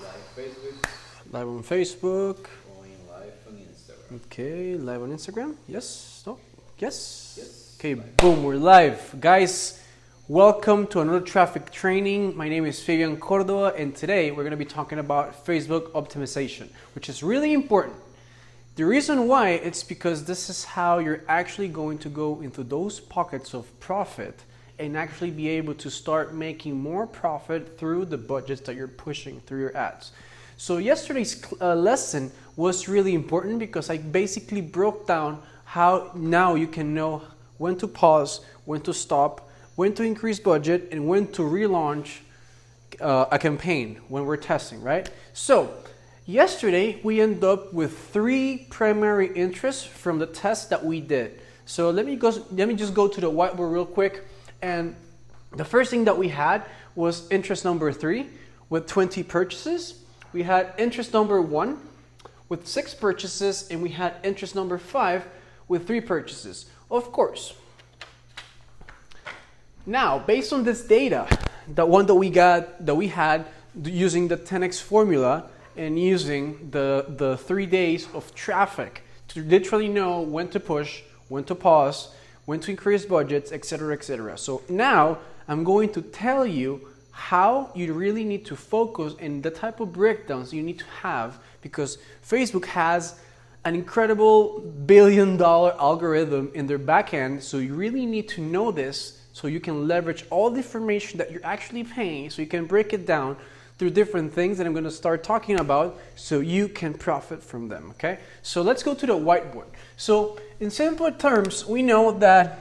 Facebook. Live on Facebook. Going live on Instagram. Okay, live on Instagram. Yes. No. Yes. Yes. Okay. Live. Boom. We're live, guys. Welcome to another traffic training. My name is Fabian Cordova, and today we're going to be talking about Facebook optimization, which is really important. The reason why it's because this is how you're actually going to go into those pockets of profit and actually be able to start making more profit through the budgets that you're pushing through your ads. So yesterday's lesson was really important because I basically broke down how now you can know when to pause, when to stop, when to increase budget, and when to relaunch a campaign when we're testing, right? So yesterday we ended up with 3 primary interests from the test that we did. So let me just go to the whiteboard real quick. And the first thing that we had was interest number 3 with 20 purchases. We had interest number 1 with 6 purchases, and we had interest number 5 with 3 purchases. Of course. Now, based on this data, the one that we had using the 10x formula and using the 3 days of traffic to literally know when to push, when to pause, when to increase budgets, etc., etc. So now I'm going to tell you how you really need to focus and the type of breakdowns you need to have, because Facebook has an incredible billion-dollar algorithm in their backend. So you really need to know this so you can leverage all the information that you're actually paying, so you can break it down through different things that I'm going to start talking about so you can profit from them, okay? So let's go to the whiteboard. So in simple terms, we know that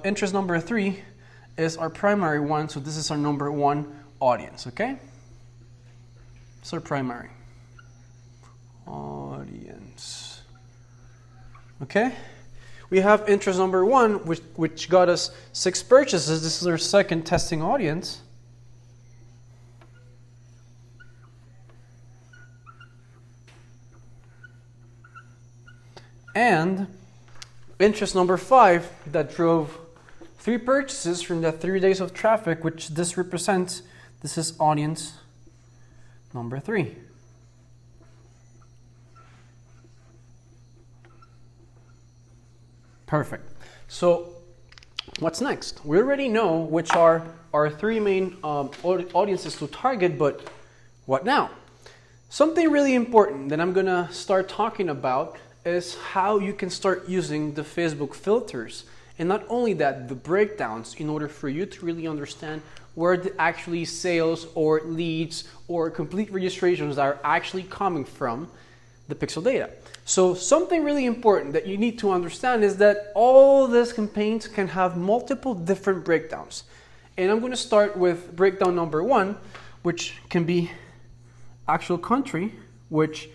interest number 3 is our primary one, so this is our number 1 audience, okay? It's our primary audience, okay? We have interest number 1, which got us 6 purchases. This is our second testing audience. And interest number 5 that drove 3 purchases from the 3 days of traffic, which this represents. This is audience number 3. Perfect. So what's next? We already know which are our 3 main audiences to target, but what now? Something really important that I'm going to start talking about is how you can start using the Facebook filters. And not only that, the breakdowns in order for you to really understand where the actually sales or leads or complete registrations are actually coming from the pixel data. So something really important that you need to understand is that all these campaigns can have multiple different breakdowns. And I'm going to start with breakdown number 1, which can be actual country, which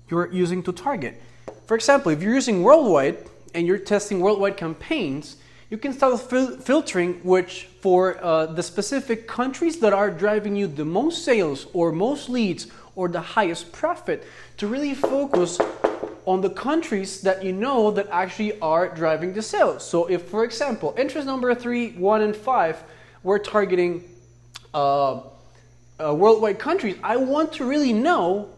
you're using to target. For example, if you're using worldwide and you're testing worldwide campaigns, you can start filtering which for the specific countries that are driving you the most sales or most leads or the highest profit, to really focus on the countries that you know that actually are driving the sales. So if, for example, interest number 3, 1, and 5, we're targeting worldwide countries, I want to really know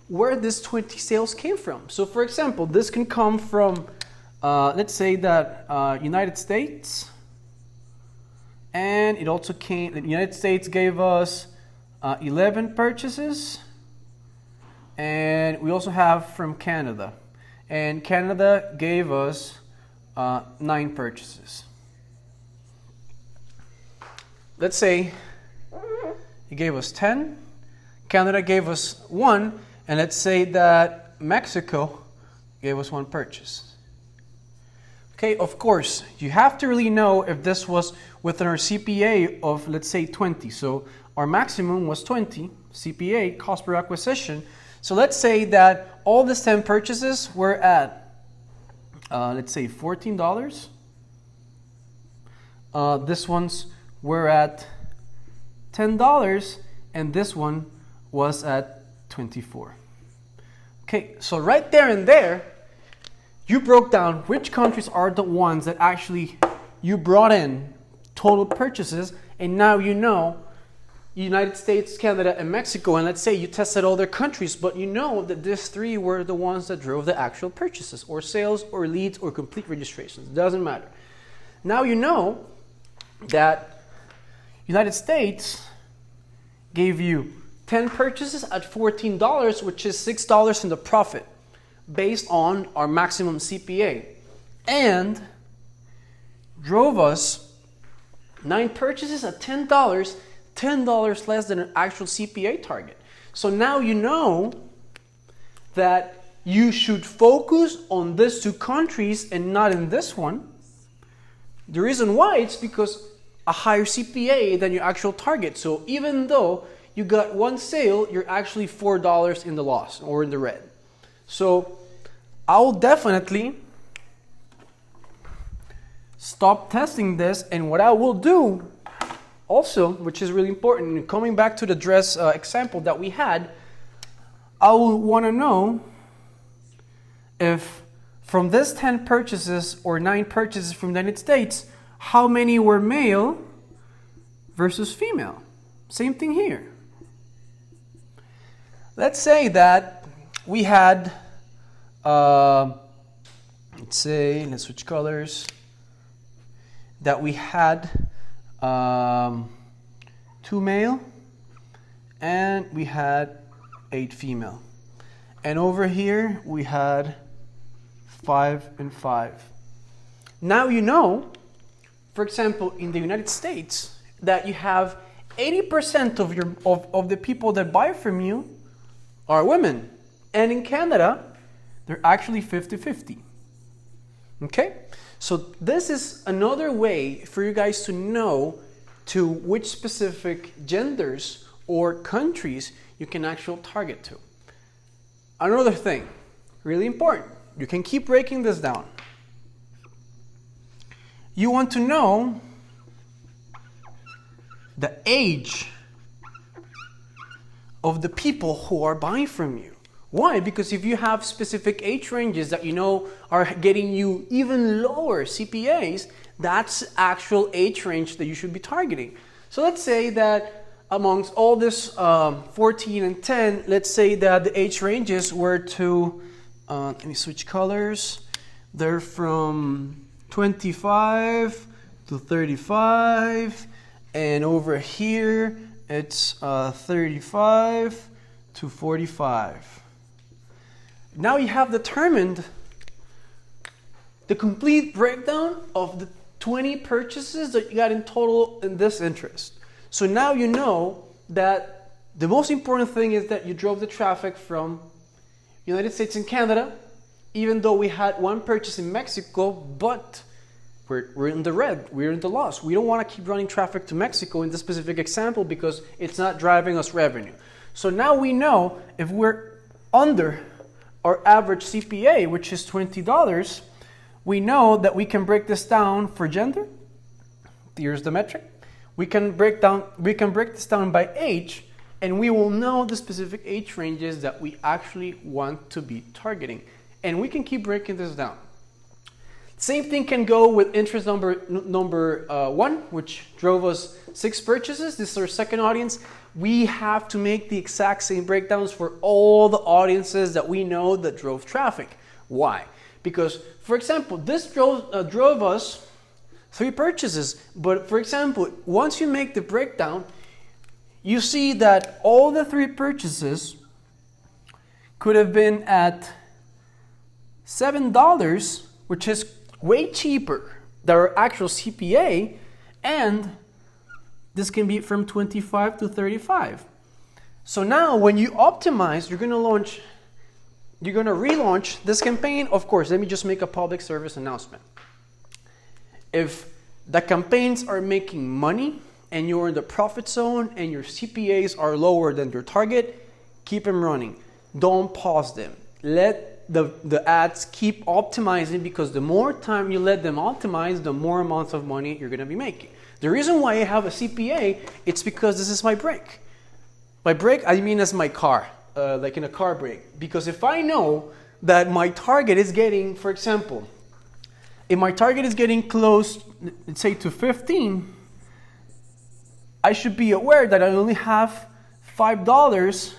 where this 20 sales came from. So for example, this can come from, let's say that United States, and it also came, the United States gave us 11 purchases, and we also have from Canada, and Canada gave us 9 purchases. Let's say it gave us 10, Canada gave us 1, and let's say that Mexico gave us 1 purchase. Okay, of course, you have to really know if this was within our CPA of, let's say, 20. So our maximum was 20 CPA, cost per acquisition. So let's say that all these 10 purchases were at, let's say, $14. This ones were at $10, and this one was at 24. Okay, so right there and there, you broke down which countries are the ones that actually you brought in total purchases, and now you know United States, Canada, and Mexico, and let's say you tested all their countries, but you know that these three were the ones that drove the actual purchases, or sales, or leads, or complete registrations. It doesn't matter. Now you know that United States gave you 10 purchases at $14, which is $6 in the profit, based on our maximum CPA, and drove us 9 purchases at $10, $10 less than an actual CPA target. So now you know that you should focus on these two countries and not in this one. The reason why, it's because a higher CPA than your actual target. So even though you got one sale, you're actually $4 in the loss or in the red. So I'll definitely stop testing this, and what I will do also, which is really important, coming back to the dress example that we had, I will want to know if from this 10 purchases or 9 purchases from the United States, how many were male versus female. Same thing here. Let's say that we had, let's switch colors, that we had 2 male and we had 8 female. And over here we had 5 and 5. Now you know, for example, in the United States, that you have 80% of the people that buy from you are women. And in Canada, they're actually 50-50. Okay? So this is another way for you guys to know to which specific genders or countries you can actually target to. Another thing, really important, you can keep breaking this down. You want to know the age of the people who are buying from you. Why? Because if you have specific age ranges that you know are getting you even lower CPAs, that's actual age range that you should be targeting. So let's say that amongst all this 14 and 10, let's say that the age ranges were to, let me switch colors, they're from 25 to 35, and over here it's 35 to 45. Now you have determined the complete breakdown of the 20 purchases that you got in total in this interest. So now you know that the most important thing is that you drove the traffic from United States and Canada, even though we had one purchase in Mexico, but we're in the red, we're in the loss. We don't want to keep running traffic to Mexico in this specific example because it's not driving us revenue. So now we know if we're under our average CPA, which is $20, we know that we can break this down for gender. Here's the metric. We can break this down by age, and we will know the specific age ranges that we actually want to be targeting. And we can keep breaking this down. Same thing can go with interest number 1, which drove us 6 purchases. This is our second audience. We have to make the exact same breakdowns for all the audiences that we know that drove traffic. Why? Because, for example, this drove us 3 purchases. But, for example, once you make the breakdown, you see that all the 3 purchases could have been at $7, which is way cheaper than our actual CPA, and this can be from 25 to 35. So now when you optimize, you're going to relaunch this campaign. Of course, let me just make a public service announcement. If the campaigns are making money and you're in the profit zone and your CPAs are lower than your target, keep them running. Don't pause them. Let the ads keep optimizing, because the more time you let them optimize, the more amounts of money you're going to be making. The reason why I have a CPA, it's because this is my brake. By brake, I mean as my car, like in a car brake. Because if I know that my target is getting, for example, if my target is getting close, let's say to 15, I should be aware that I only have $5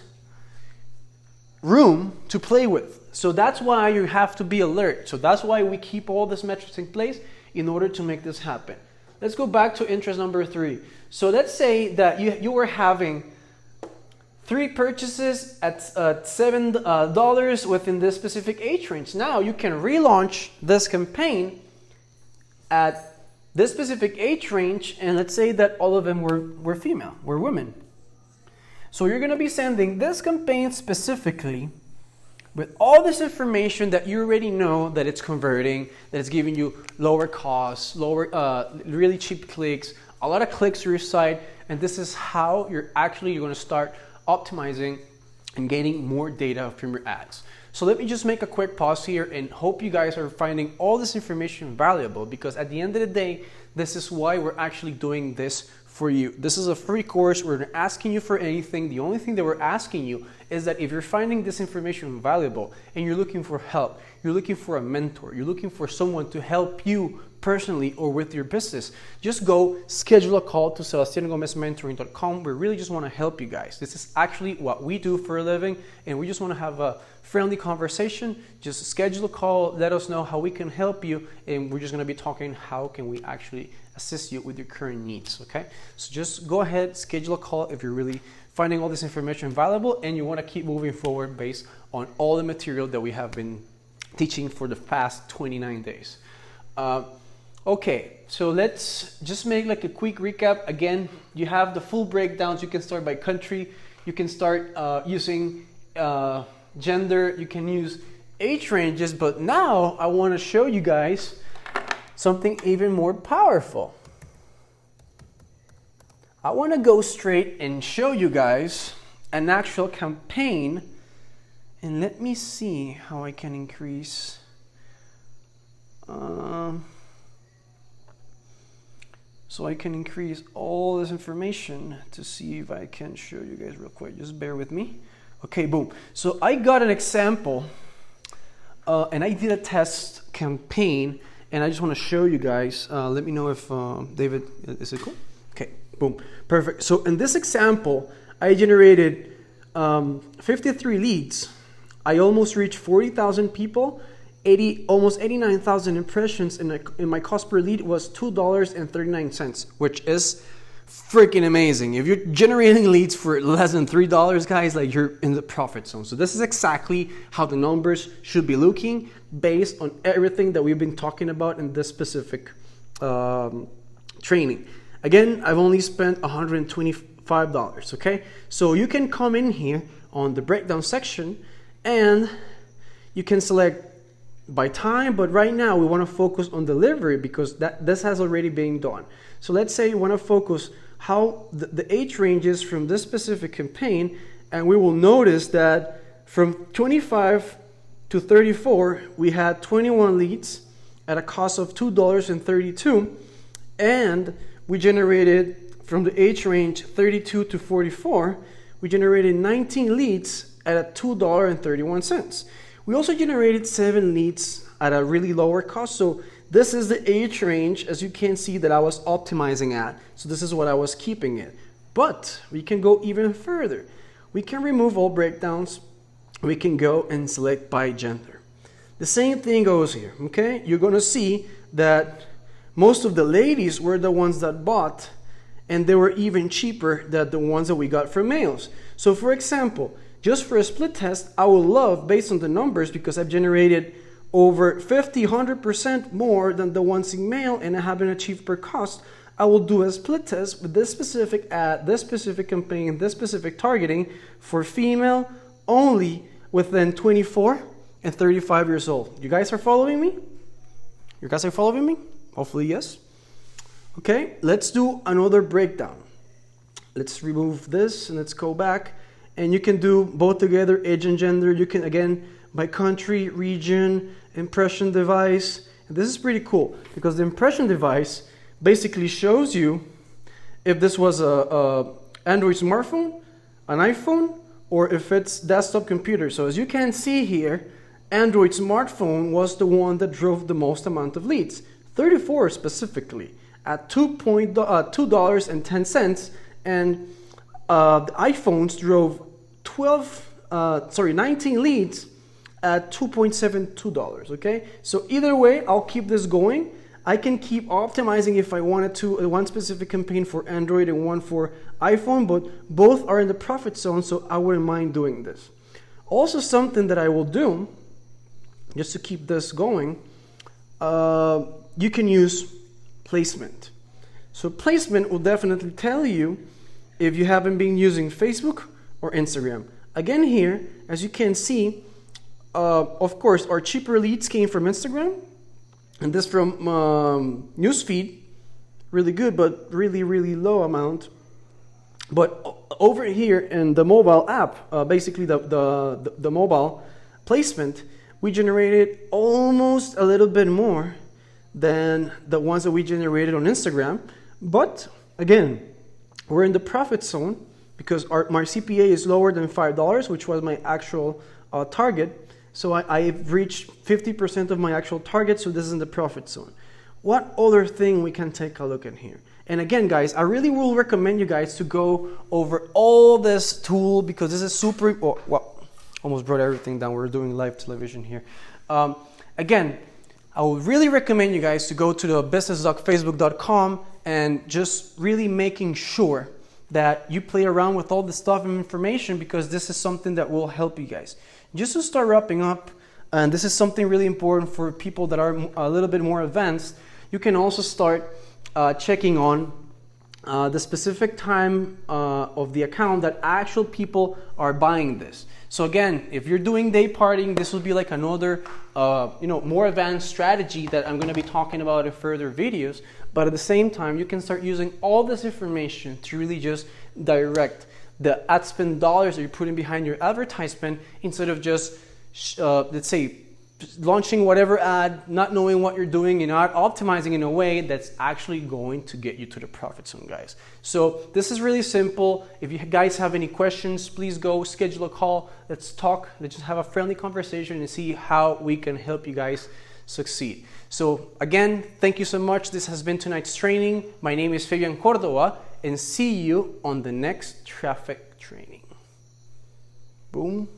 room to play with. So that's why you have to be alert. So that's why we keep all these metrics in place in order to make this happen. Let's go back to interest number 3. So let's say that you were having 3 purchases at $7 within this specific age range. Now you can relaunch this campaign at this specific age range, and let's say that all of them were female, were women. So you're going to be sending this campaign specifically with all this information that you already know that it's converting, that it's giving you lower costs, really cheap clicks, a lot of clicks to your site, and this is how you're going to start optimizing and getting more data from your ads. So let me just make a quick pause here and hope you guys are finding all this information valuable, because at the end of the day, this is why we're actually doing this for you. This is a free course. We're not asking you for anything. The only thing that we're asking you is that if you're finding this information valuable and you're looking for help, you're looking for a mentor, you're looking for someone to help you personally or with your business, just go schedule a call to sebastiangomezmentoring.com. We really just want to help you guys. This is actually what we do for a living, and we just want to have a friendly conversation. Just schedule a call, let us know how we can help you, and we're just going to be talking how can we actually assist you with your current needs. Okay, so just go ahead, schedule a call if you're really finding all this information valuable and you want to keep moving forward based on all the material that we have been teaching for the past 29 days. Okay, so let's just make like a quick recap. Again, you have the full breakdowns. You can start by country. You can start using gender. You can use age ranges. But now I want to show you guys something even more powerful. I want to go straight and show you guys an actual campaign. And let me see how I can increase. So I can increase all this information to see if I can show you guys real quick. Just bear with me. Okay, boom. So I got an example and I did a test campaign, and I just want to show you guys. Let me know if David, is it cool? Okay, boom. Perfect. So in this example, I generated 53 leads. I almost reached 40,000 people. Almost 89,000 impressions, and my cost per lead was $2.39, which is freaking amazing. If you're generating leads for less than $3, guys, like, you're in the profit zone. So this is exactly how the numbers should be looking based on everything that we've been talking about in this specific training. Again, I've only spent $125, okay? So you can come in here on the breakdown section and you can select by time, but right now we want to focus on delivery because this has already been done. So let's say you want to focus how the age ranges from this specific campaign, and we will notice that from 25 to 34 we had 21 leads at a cost of $2.32, and we generated from the age range 32 to 44 we generated 19 leads at a $2.31. We also generated 7 leads at a really lower cost. So this is the age range, as you can see, that I was optimizing at. So this is what I was keeping it. But we can go even further. We can remove all breakdowns. We can go and select by gender. The same thing goes here, okay? You're going to see that most of the ladies were the ones that bought, and they were even cheaper than the ones that we got from males. So for example, just for a split test, I would love, based on the numbers, because I've generated over 100% more than the ones in male and I haven't achieved per cost, I will do a split test with this specific ad, this specific campaign, this specific targeting for female only within 24 and 35 years old. You guys are following me? You guys are following me? Hopefully yes. Okay, let's do another breakdown. Let's remove this and let's go back. And you can do both together, age and gender. You can, again, by country, region, impression device. And this is pretty cool because the impression device basically shows you if this was a Android smartphone, an iPhone, or if it's desktop computer. So as you can see here, Android smartphone was the one that drove the most amount of leads, 34 specifically, at $2.10, and the iPhones drove 19 leads at $2.72, okay? So either way, I'll keep this going. I can keep optimizing if I wanted to, one specific campaign for Android and one for iPhone, but both are in the profit zone, so I wouldn't mind doing this. Also, something that I will do, just to keep this going, you can use placement. So placement will definitely tell you if you haven't been using Facebook or Instagram. Again here, as you can see, of course, our cheaper leads came from Instagram, and this from newsfeed, really good, but really, really low amount. But over here in the mobile app, basically the mobile placement, we generated almost a little bit more than the ones that we generated on Instagram. But again, we're in the profit zone because my CPA is lower than $5, which was my actual target. So I've reached 50% of my actual target, so this is in the profit zone. What other thing we can take a look at here? And again, guys, I really will recommend you guys to go over all this tool because this is super, almost brought everything down. We're doing live television here. Again, I would really recommend you guys to go to the business.facebook.com and just really making sure that you play around with all the stuff and information because this is something that will help you guys. Just to start wrapping up, and this is something really important for people that are a little bit more advanced, you can also start checking on the specific time of the account that actual people are buying this. So again, if you're doing day partying, this will be like another more advanced strategy that I'm going to be talking about in further videos. But at the same time, you can start using all this information to really just direct the ad spend dollars that you're putting behind your advertisement instead of just, let's say, launching whatever ad, not knowing what you're doing and not optimizing in a way that's actually going to get you to the profit zone, guys. So this is really simple. If you guys have any questions, please go schedule a call. Let's talk. Let's just have a friendly conversation and see how we can help you guys succeed. So again, thank you so much. This has been tonight's training. My name is Fabian Cordova, and see you on the next traffic training. Boom.